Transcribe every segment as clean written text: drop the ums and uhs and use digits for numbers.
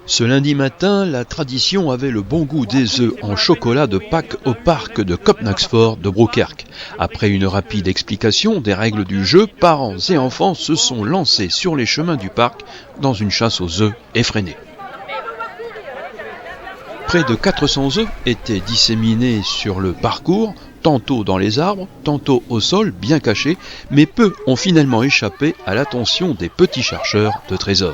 Ce lundi matin, la tradition avait le bon goût des œufs en chocolat de Pâques au parc de Kopnaksfjord de Broekerk. Après une rapide explication des règles du jeu, parents et enfants se sont lancés sur les chemins du parc dans une chasse aux œufs effrénée. Près de 400 œufs étaient disséminés sur le parcours, tantôt dans les arbres, tantôt au sol, bien cachés, mais peu ont finalement échappé à l'attention des petits chercheurs de trésors.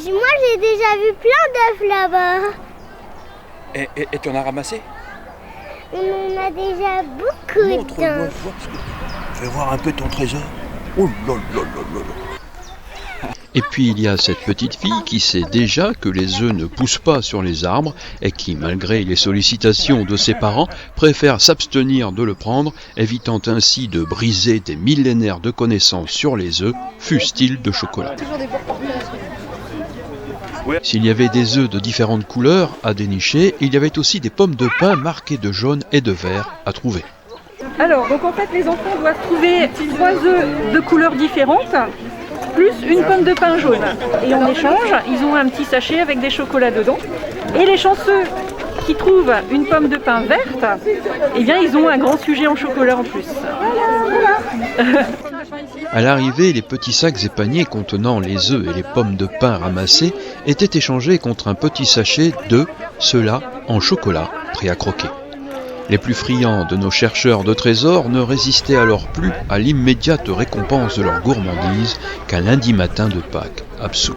Moi j'ai déjà vu plein d'œufs là-bas. Et tu en as ramassé? On en a déjà beaucoup Montre-moi, fais voir un peu ton trésor. Oh là là là là là. Et puis il y a cette petite fille qui sait déjà que les œufs ne poussent pas sur les arbres et qui, malgré les sollicitations de ses parents, préfère s'abstenir de le prendre, évitant ainsi de briser des millénaires de connaissances sur les œufs, fussent-ils de chocolat. S'il y avait des œufs de différentes couleurs à dénicher, il y avait aussi des pommes de pin marquées de jaune et de vert à trouver. Alors, donc en fait, les enfants doivent trouver 3 œufs de couleurs différentes, plus une pomme de pin jaune. Et en échange, ils ont un petit sachet avec des chocolats dedans. Et les chanceux qui trouvent une pomme de pin verte, eh bien, ils ont un grand sujet en chocolat en plus. Voilà. À l'arrivée, les petits sacs et paniers contenant les œufs et les pommes de pin ramassées étaient échangés contre un petit sachet de ceux-là en chocolat prêt à croquer. Les plus friands de nos chercheurs de trésors ne résistaient alors plus à l'immédiate récompense de leur gourmandise qu'un lundi matin de Pâques absous.